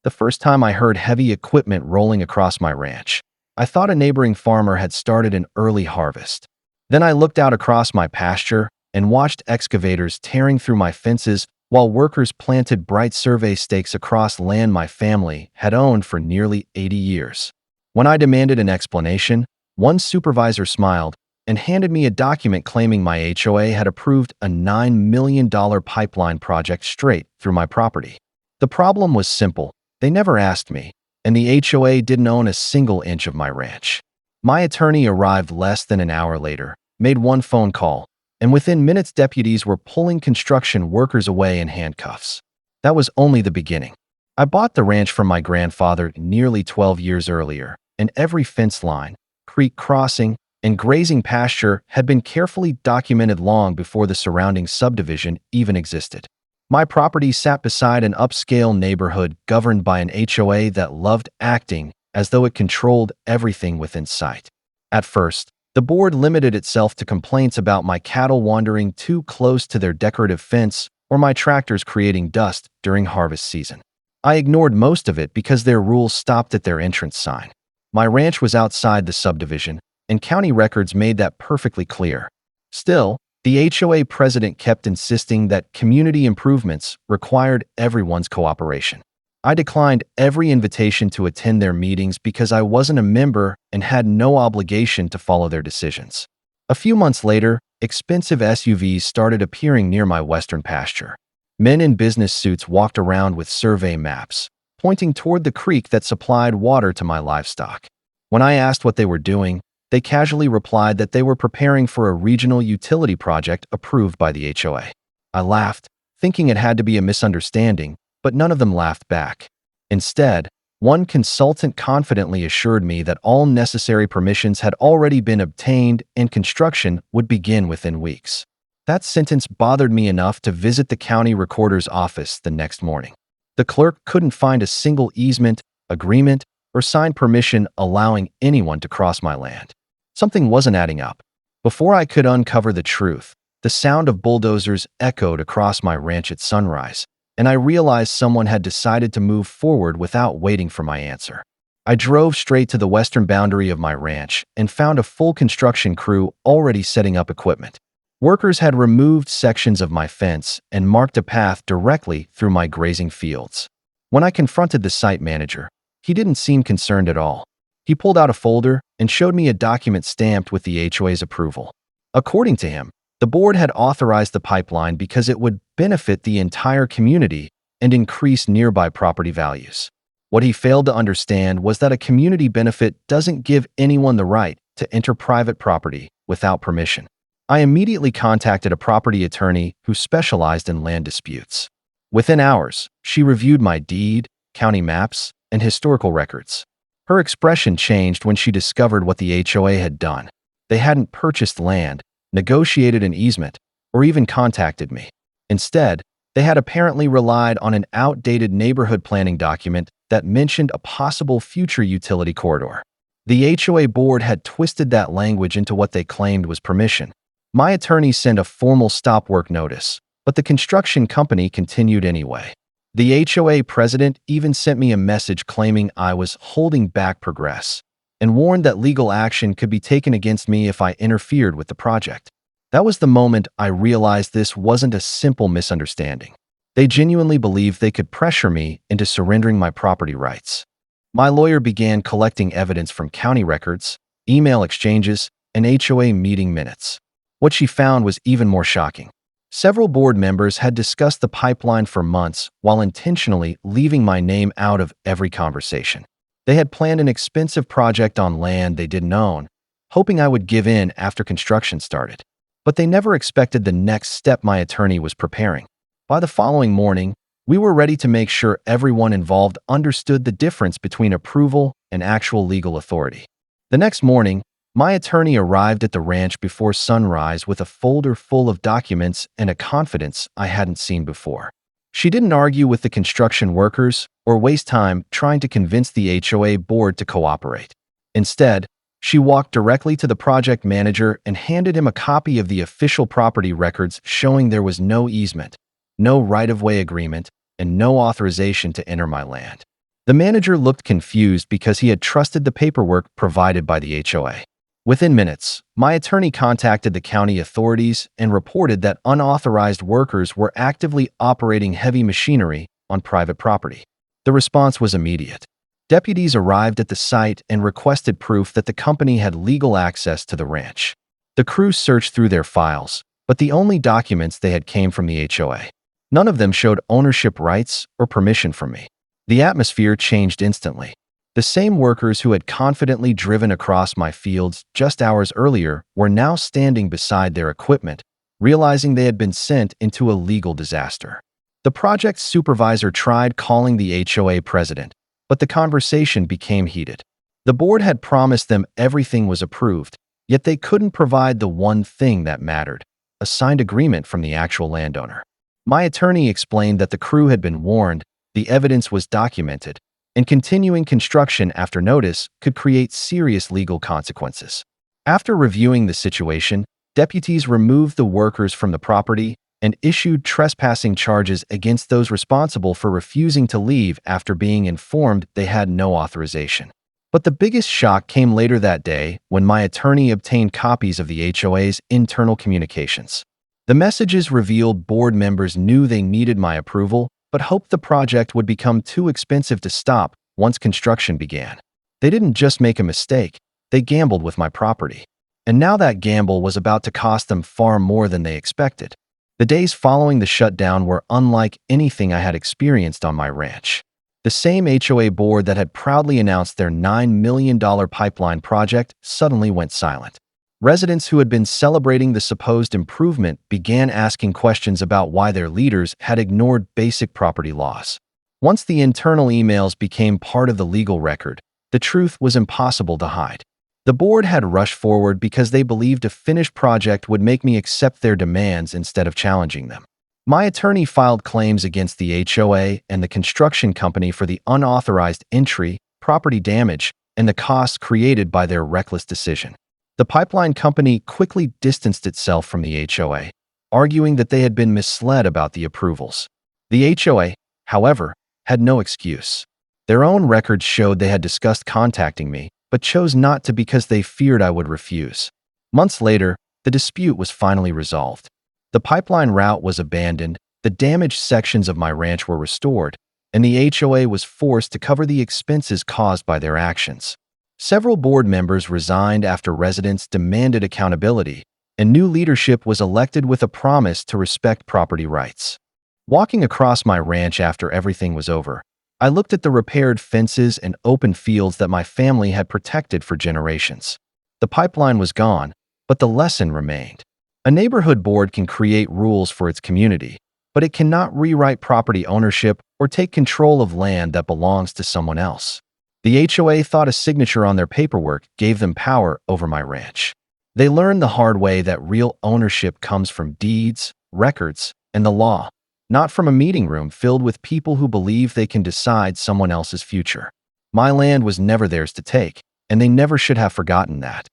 the first time I heard heavy equipment rolling across my ranch. I thought a neighboring farmer had started an early harvest. Then I looked out across my pasture and watched excavators tearing through my fences while workers planted bright survey stakes across land my family had owned for nearly 80 years. When I demanded an explanation, one supervisor smiled and handed me a document claiming my HOA had approved a $9 million pipeline project straight through my property. The problem was simple. They never asked me, and the HOA didn't own a single inch of my ranch. My attorney arrived less than an hour later, made one phone call, and within minutes deputies were pulling construction workers away in handcuffs. That was only the beginning. I bought the ranch from my grandfather nearly 12 years earlier, and every fence line, creek crossing, and grazing pasture had been carefully documented long before the surrounding subdivision even existed. My property sat beside an upscale neighborhood governed by an HOA that loved acting as though it controlled everything within sight. At first, the board limited itself to complaints about my cattle wandering too close to their decorative fence or my tractors creating dust during harvest season. I ignored most of it because their rules stopped at their entrance sign. My ranch was outside the subdivision, and county records made that perfectly clear. Still, the HOA president kept insisting that community improvements required everyone's cooperation. I declined every invitation to attend their meetings because I wasn't a member and had no obligation to follow their decisions. A few months later, expensive SUVs started appearing near my western pasture. Men in business suits walked around with survey maps, pointing toward the creek that supplied water to my livestock. When I asked what they were doing, they casually replied that they were preparing for a regional utility project approved by the HOA. I laughed, thinking it had to be a misunderstanding, but none of them laughed back. Instead, one consultant confidently assured me that all necessary permissions had already been obtained and construction would begin within weeks. That sentence bothered me enough to visit the county recorder's office the next morning. The clerk couldn't find a single easement, agreement, or signed permission allowing anyone to cross my land. Something wasn't adding up. Before I could uncover the truth, the sound of bulldozers echoed across my ranch at sunrise, and I realized someone had decided to move forward without waiting for my answer. I drove straight to the western boundary of my ranch and found a full construction crew already setting up equipment. Workers had removed sections of my fence and marked a path directly through my grazing fields. When I confronted the site manager, he didn't seem concerned at all. He pulled out a folder and showed me a document stamped with the HOA's approval. According to him, the board had authorized the pipeline because it would benefit the entire community and increase nearby property values. What he failed to understand was that a community benefit doesn't give anyone the right to enter private property without permission. I immediately contacted a property attorney who specialized in land disputes. Within hours, she reviewed my deed, county maps, and historical records. Her expression changed when she discovered what the HOA had done. They hadn't purchased land, negotiated an easement, or even contacted me. Instead, they had apparently relied on an outdated neighborhood planning document that mentioned a possible future utility corridor. The HOA board had twisted that language into what they claimed was permission. My attorney sent a formal stop work notice, but the construction company continued anyway. The HOA president even sent me a message claiming I was holding back progress and warned that legal action could be taken against me if I interfered with the project. That was the moment I realized this wasn't a simple misunderstanding. They genuinely believed they could pressure me into surrendering my property rights. My lawyer began collecting evidence from county records, email exchanges, and HOA meeting minutes. What she found was even more shocking. Several board members had discussed the pipeline for months while intentionally leaving my name out of every conversation. They had planned an expensive project on land they didn't own, hoping I would give in after construction started. But they never expected the next step my attorney was preparing. By the following morning, we were ready to make sure everyone involved understood the difference between approval and actual legal authority. The next morning, my attorney arrived at the ranch before sunrise with a folder full of documents and a confidence I hadn't seen before. She didn't argue with the construction workers or waste time trying to convince the HOA board to cooperate. Instead, she walked directly to the project manager and handed him a copy of the official property records showing there was no easement, no right-of-way agreement, and no authorization to enter my land. The manager looked confused because he had trusted the paperwork provided by the HOA. Within minutes, my attorney contacted the county authorities and reported that unauthorized workers were actively operating heavy machinery on private property. The response was immediate. Deputies arrived at the site and requested proof that the company had legal access to the ranch. The crew searched through their files, but the only documents they had came from the HOA. None of them showed ownership rights or permission from me. The atmosphere changed instantly. The same workers who had confidently driven across my fields just hours earlier were now standing beside their equipment, realizing they had been sent into a legal disaster. The project supervisor tried calling the HOA president, but the conversation became heated. The board had promised them everything was approved, yet they couldn't provide the one thing that mattered: a signed agreement from the actual landowner. My attorney explained that the crew had been warned, the evidence was documented, and continuing construction after notice could create serious legal consequences. After reviewing the situation, deputies removed the workers from the property and issued trespassing charges against those responsible for refusing to leave after being informed they had no authorization. But the biggest shock came later that day when my attorney obtained copies of the HOA's internal communications. The messages revealed board members knew they needed my approval, but hoped the project would become too expensive to stop once construction began. They didn't just make a mistake, they gambled with my property. And now that gamble was about to cost them far more than they expected. The days following the shutdown were unlike anything I had experienced on my ranch. The same HOA board that had proudly announced their $9 million pipeline project suddenly went silent. Residents who had been celebrating the supposed improvement began asking questions about why their leaders had ignored basic property laws. Once the internal emails became part of the legal record, the truth was impossible to hide. The board had rushed forward because they believed a finished project would make me accept their demands instead of challenging them. My attorney filed claims against the HOA and the construction company for the unauthorized entry, property damage, and the costs created by their reckless decision. The pipeline company quickly distanced itself from the HOA, arguing that they had been misled about the approvals. The HOA, however, had no excuse. Their own records showed they had discussed contacting me, but chose not to because they feared I would refuse. Months later, the dispute was finally resolved. The pipeline route was abandoned, the damaged sections of my ranch were restored, and the HOA was forced to cover the expenses caused by their actions. Several board members resigned after residents demanded accountability, and new leadership was elected with a promise to respect property rights. Walking across my ranch after everything was over, I looked at the repaired fences and open fields that my family had protected for generations. The pipeline was gone, but the lesson remained. A neighborhood board can create rules for its community, but it cannot rewrite property ownership or take control of land that belongs to someone else. The HOA thought a signature on their paperwork gave them power over my ranch. They learned the hard way that real ownership comes from deeds, records, and the law, not from a meeting room filled with people who believe they can decide someone else's future. My land was never theirs to take, and they never should have forgotten that.